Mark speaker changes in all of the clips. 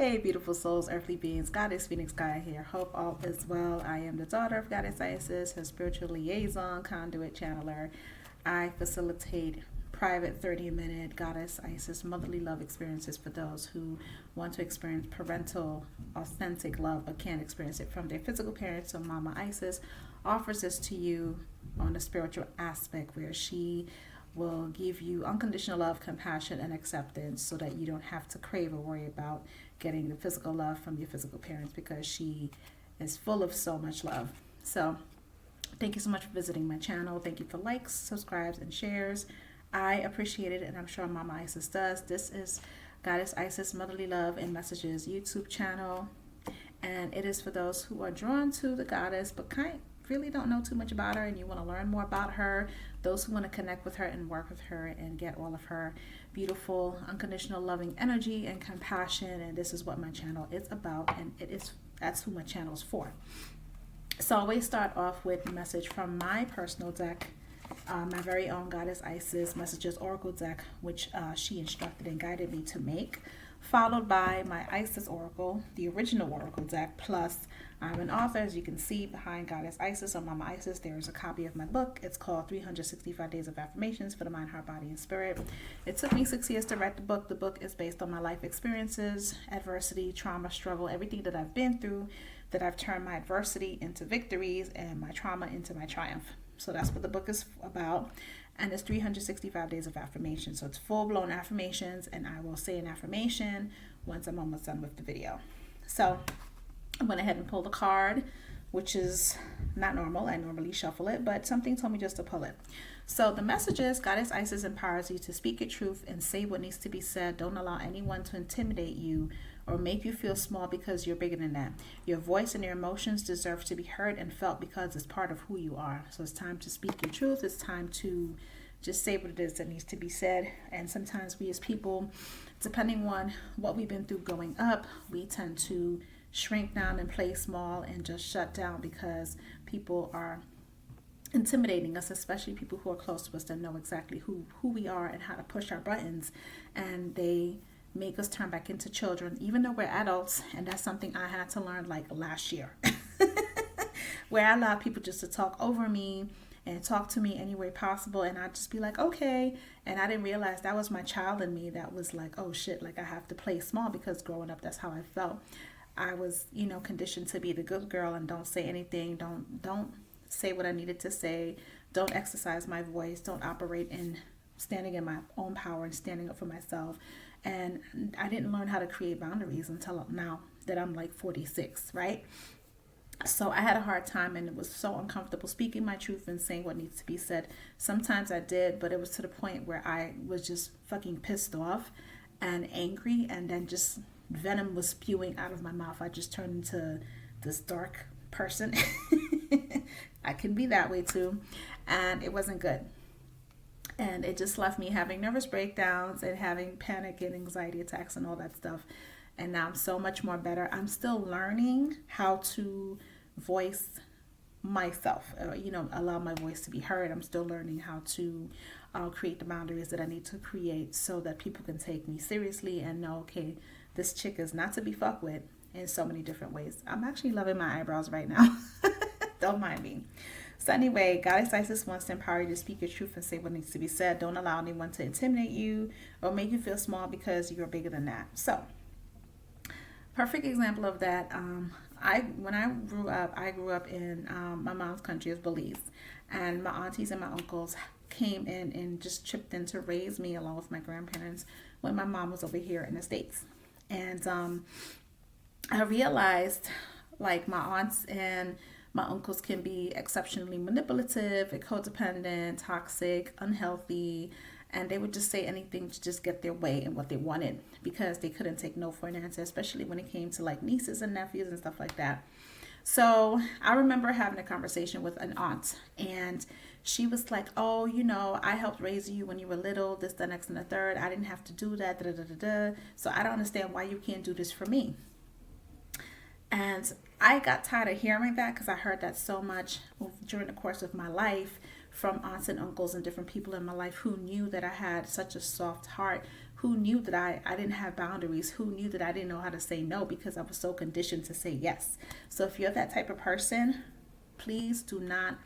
Speaker 1: Hey, beautiful souls, earthly beings, Goddess Phoenix Gaia here. Hope all is well. I am the daughter of goddessisis, her spiritual liaison, conduit, channeler. I facilitate private 30-minute goddess Isis motherly love experiences for those who want to experience parental, authentic love but can't experience it from their physical parents. So Mama Isis offers this to you on a spiritual aspect where she will give you unconditional love, compassion, and acceptance so that you don't have to crave or worry about getting the physical love from your physical parents because she is full of so much love. So thank you so much for visiting my channel. Thank you for likes, subscribes, and shares. I appreciate it, and I'm sure Mama Isis does. This is Goddess Isis Motherly Love and Messages YouTube channel, and it is for those who are drawn to the goddess but really don't know too much about her and you want to learn more about her, those who want to connect with her and work with her and get all of her beautiful unconditional loving energy and compassion. And this is what my channel is about, and that's who my channel is for. So I always start off with a message from my personal deck, my very own Goddess Isis Messages Oracle deck, which she instructed and guided me to make, followed by my Isis Oracle, the original Oracle deck, plus I'm an author. As you can see behind Goddess Isis or Mama Isis, there is a copy of my book. It's called 365 Days of Affirmations for the Mind, Heart, Body, and Spirit. It took me 6 years to write the book. The book is based on my life experiences, adversity, trauma, struggle, everything that I've been through, that I've turned my adversity into victories and my trauma into my triumph. So that's what the book is about. And it's 365 days of affirmation. So it's full-blown affirmations, and I will say an affirmation once I'm almost done with the video. So I went ahead and pulled a card, which is not normal. I normally shuffle it, but something told me just to pull it. So the message is, Goddess Isis empowers you to speak your truth and say what needs to be said. Don't allow anyone to intimidate you or make you feel small because you're bigger than that. Your voice and your emotions deserve to be heard and felt because it's part of who you are. So it's time to speak your truth. It's time to just say what it is that needs to be said. And sometimes we as people, depending on what we've been through growing up, we tend to shrink down and play small and just shut down because people are intimidating us, especially people who are close to us that know exactly who we are and how to push our buttons, and they make us turn back into children even though we're adults. And that's something I had to learn like last year where I allowed people just to talk over me and talk to me any way possible, and I'd just be like, okay. And I didn't realize that was my child in me that was like, oh shit, like I have to play small, because growing up that's how I felt. I was, conditioned to be the good girl and don't say anything, don't say what I needed to say, don't exercise my voice, don't operate in standing in my own power and standing up for myself. And I didn't learn how to create boundaries until now that I'm like 46, right? So I had a hard time, and it was so uncomfortable speaking my truth and saying what needs to be said. Sometimes I did, but it was to the point where I was just fucking pissed off and angry, and then just venom was spewing out of my mouth. I just turned into this dark person. I can be that way too, and it wasn't good. And it just left me having nervous breakdowns and having panic and anxiety attacks and all that stuff. And now I'm so much more better. I'm still learning how to voice myself, allow my voice to be heard. I'm still learning how to create the boundaries that I need to create so that people can take me seriously and know, okay, this chick is not to be fucked with in so many different ways. I'm actually loving my eyebrows right now. Don't mind me. So anyway, Goddess Isis wants to empower you to speak your truth and say what needs to be said. Don't allow anyone to intimidate you or make you feel small because you're bigger than that. So, perfect example of that. When I grew up in my mom's country is Belize, and my aunties and my uncles came in and just chipped in to raise me along with my grandparents when my mom was over here in the States. And I realized, like, my aunts and my uncles can be exceptionally manipulative, codependent, toxic, unhealthy, and they would just say anything to just get their way and what they wanted because they couldn't take no for an answer, especially when it came to like nieces and nephews and stuff like that. So I remember having a conversation with an aunt, and she was like, oh, I helped raise you when you were little, this, the next, and the third. I didn't have to do that, da, da, da, da. So I don't understand why you can't do this for me. And I got tired of hearing that because I heard that so much during the course of my life from aunts and uncles and different people in my life who knew that I had such a soft heart, Who knew that I didn't have boundaries? Who knew that I didn't know how to say no because I was so conditioned to say yes? So if you're that type of person, please do not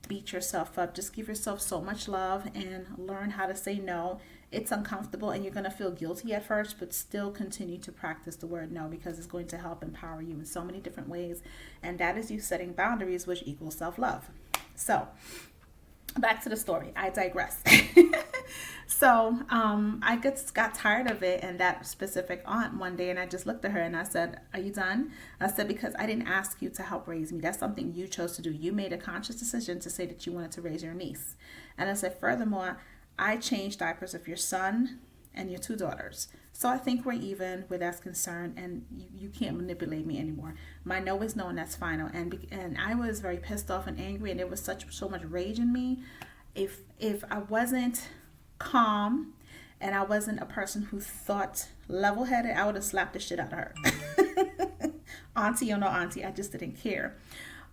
Speaker 1: beat yourself up. Just give yourself so much love and learn how to say no. It's uncomfortable and you're going to feel guilty at first, but still continue to practice the word no, because it's going to help empower you in so many different ways. And that is you setting boundaries, which equals self-love. So back to the story. I digress. So I just got tired of it and that specific aunt one day, and I just looked at her and I said, are you done? I said, because I didn't ask you to help raise me. That's something you chose to do. You made a conscious decision to say that you wanted to raise your niece. And I said, furthermore, I changed diapers of your son and your 2 daughters. So I think we're even where that's concerned, and you can't manipulate me anymore. My no is no, and that's final. And I was very pissed off and angry, and there was so much rage in me. If I wasn't calm and I wasn't a person who thought level-headed, I would have slapped the shit out of her. Auntie or no auntie, I just didn't care.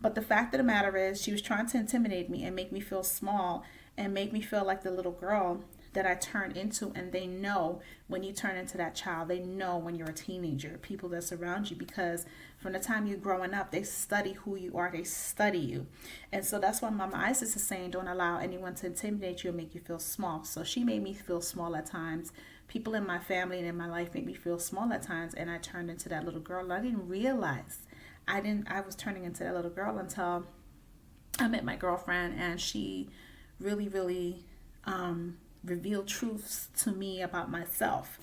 Speaker 1: But the fact of the matter is, she was trying to intimidate me and make me feel small and make me feel like the little girl that I turned into. And they know when you turn into that child, they know when you're a teenager, people that surround you, because from the time you're growing up, they study who you are, they study you. And so that's why Mama Isis is saying, don't allow anyone to intimidate you and make you feel small. So she made me feel small at times. People in my family and in my life made me feel small at times, and I turned into that little girl. I didn't realize I was turning into that little girl until I met my girlfriend, and she really revealed truths to me about myself.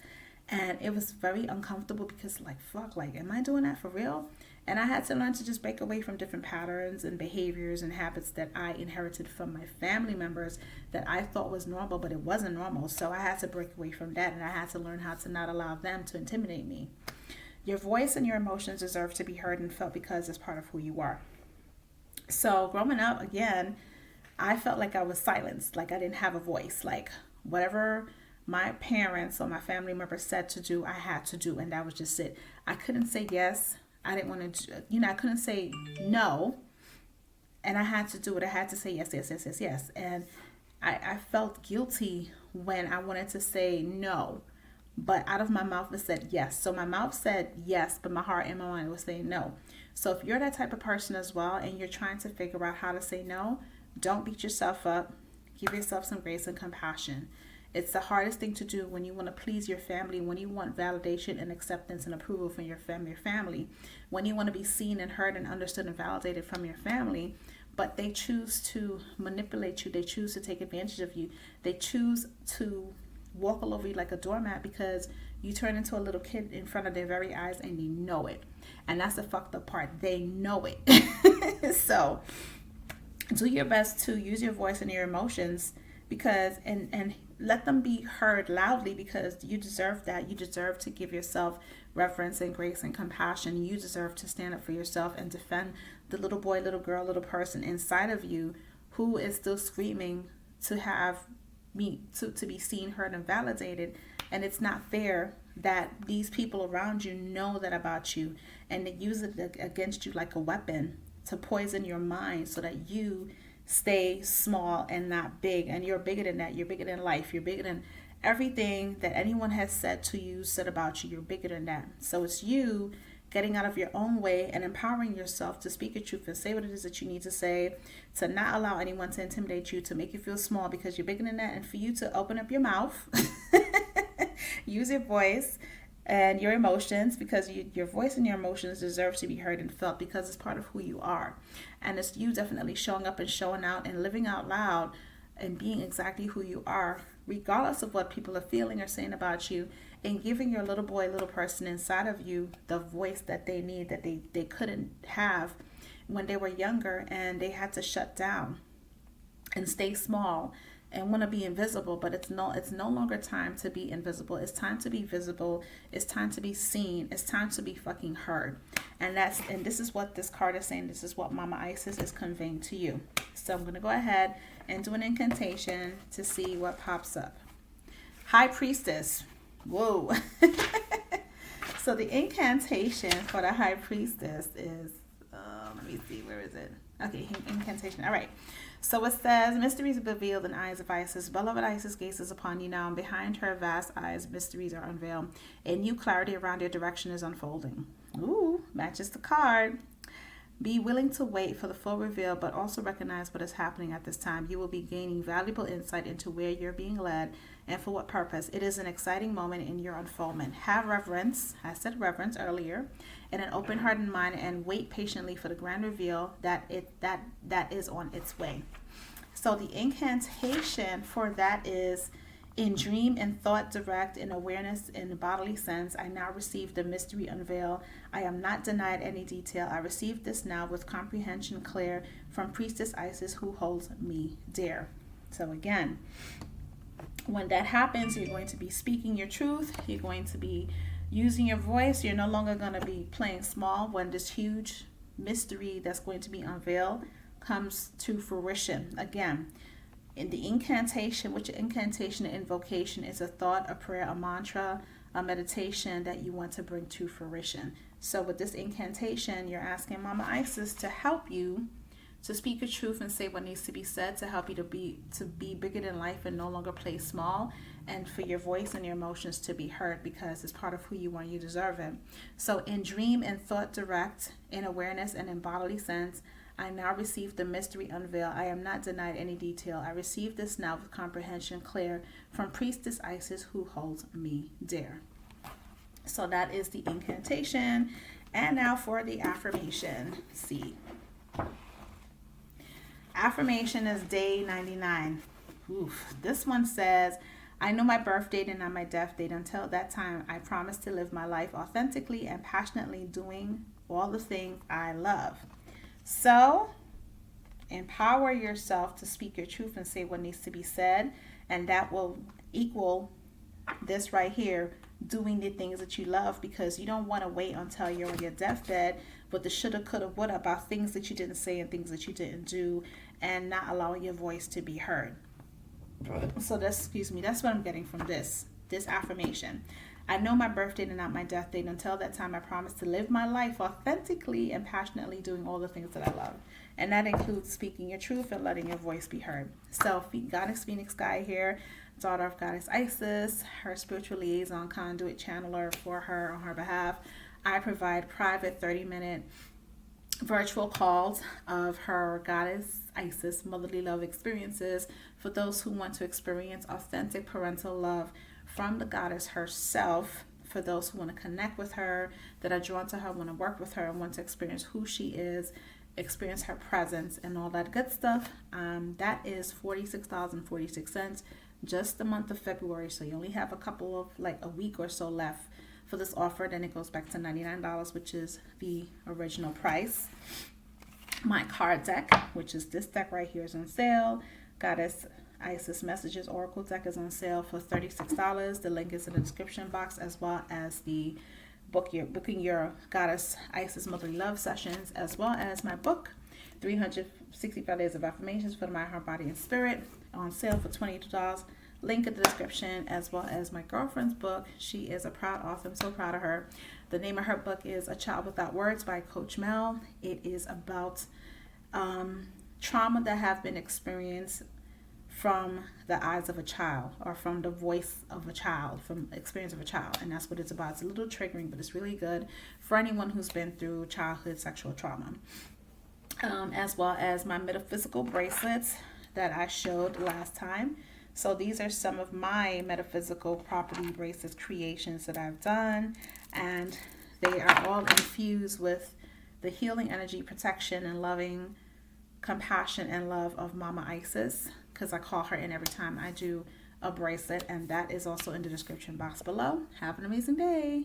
Speaker 1: And it was very uncomfortable because am I doing that for real? And I had to learn to just break away from different patterns and behaviors and habits that I inherited from my family members that I thought was normal, but it wasn't normal. So I had to break away from that, and I had to learn how to not allow them to intimidate me. Your voice and your emotions deserve to be heard and felt because it's part of who you are. So growing up, again, I felt like I was silenced, like I didn't have a voice, like whatever my parents or my family members said to do, I had to do, and that was just it. I couldn't say yes. I didn't want to, I couldn't say no, and I had to do it. I had to say yes. And I felt guilty when I wanted to say no, but out of my mouth it said yes. So my mouth said yes, but my heart and my mind was saying no. So if you're that type of person as well, and you're trying to figure out how to say no, don't beat yourself up. Give yourself some grace and compassion. It's the hardest thing to do when you want to please your family, when you want validation and acceptance and approval from your family, when you want to be seen and heard and understood and validated from your family, but they choose to manipulate you. They choose to take advantage of you. They choose to walk all over you like a doormat because you turn into a little kid in front of their very eyes, and you know it. And that's the fucked up part. They know it. So do your best to use your voice and your emotions, because and let them be heard loudly, because you deserve that. You deserve to give yourself reverence and grace and compassion. You deserve to stand up for yourself and defend the little boy, little girl, little person inside of you who is still screaming to have me to be seen, heard, and validated. And it's not fair that these people around you know that about you, and they use it against you like a weapon to poison your mind so that you stay small and not big. And you're bigger than that. You're bigger than life. You're bigger than everything that anyone has said to you, said about you. You're bigger than that. So it's you getting out of your own way and empowering yourself to speak your truth and say what it is that you need to say, to not allow anyone to intimidate you, to make you feel small because you're bigger than that, and for you to open up your mouth, use your voice and your emotions, because your voice and your emotions deserve to be heard and felt, because it's part of who you are. And it's you definitely showing up and showing out and living out loud and being exactly who you are, regardless of what people are feeling or saying about you, and giving your little boy, little person inside of you the voice that they need, that they couldn't have when they were younger, and they had to shut down and stay small and want to be invisible. But it's no longer time to be invisible. It's time to be visible. It's time to be seen. It's time to be fucking heard. And this is what this card is saying. This is what Mama Isis is conveying to you. So I'm going to go ahead and do an incantation to see what pops up. High Priestess. Whoa. So the incantation for the High Priestess is Let me see. Where is it? Okay, incantation. All right. So it says, mysteries are revealed in eyes of Isis. Beloved Isis gazes upon you now, and behind her vast eyes, mysteries are unveiled. A new clarity around your direction is unfolding. Ooh, matches the card. Be willing to wait for the full reveal, but also recognize what is happening at this time. You will be gaining valuable insight into where you're being led and for what purpose. It is an exciting moment in your unfoldment. Have reverence, I said reverence earlier, and an open heart and mind, and wait patiently for the grand reveal that is on its way. So the incantation for that is, in dream and thought direct, in awareness and bodily sense, I now receive the mystery unveil. I am not denied any detail. I receive this now with comprehension clear from Priestess Isis, who holds me dear. So again, when that happens, you're going to be speaking your truth. You're going to be using your voice. You're no longer going to be playing small when this huge mystery that's going to be unveiled comes to fruition. Again, in the incantation, which incantation and invocation is a thought, a prayer, a mantra, a meditation that you want to bring to fruition. So with this incantation, you're asking Mama Isis to help you to speak your truth and say what needs to be said, to help you to be bigger than life and no longer play small, and for your voice and your emotions to be heard, because it's part of who you are. You deserve it. So in dream and thought direct, in awareness and in bodily sense, I now receive the mystery unveil. I am not denied any detail. I receive this now with comprehension clear from Priestess Isis, who holds me dear. So that is the incantation. And now for the affirmation. C. Affirmation is day 99. Oof. This one says, I know my birth date and not my death date. Until that time, I promise to live my life authentically and passionately, doing all the things I love. So, empower yourself to speak your truth and say what needs to be said, and that will equal this right here, doing the things that you love, because you don't want to wait until you're on your deathbed with the shoulda, coulda, woulda about things that you didn't say and things that you didn't do, and not allowing your voice to be heard. So that's what I'm getting from this affirmation. I know my birth date and not my death date. Until that time, I promise to live my life authentically and passionately, doing all the things that I love. And that includes speaking your truth and letting your voice be heard. So, Goddess Phoenix Sky here, daughter of Goddess Isis, her spiritual liaison, conduit, channeler for her on her behalf. I provide private 30-minute virtual calls of her Goddess Isis motherly love experiences for those who want to experience authentic parental love from the goddess herself, for those who want to connect with her, that are drawn to her, want to work with her, and want to experience who she is, experience her presence, and all that good stuff. That is $46.46, just the month of February. So you only have a week or so left for this offer. Then it goes back to $99, which is the original price. My card deck, which is this deck right here, is on sale. Goddess Isis Messages Oracle deck is on sale for $36. The link is in the description box, as well as the booking your Goddess Isis Motherly Love sessions, as well as my book, 365 Days of Affirmations for the Mind, Heart, Body, and Spirit, on sale for $22. Link in the description, as well as my girlfriend's book. She is a proud author. I'm so proud of her. The name of her book is A Child Without Words by Coach Mel. It is about trauma that have been experienced from the eyes of a child, or from the voice of a child, from experience of a child. And that's what it's about. It's a little triggering, but it's really good for anyone who's been through childhood sexual trauma. As well as my metaphysical bracelets that I showed last time. So these are some of my metaphysical property bracelets creations that I've done, and they are all infused with the healing energy, protection, and loving compassion and love of Mama Isis, because I call her in every time I do a bracelet, and that is also in the description box below. Have an amazing day.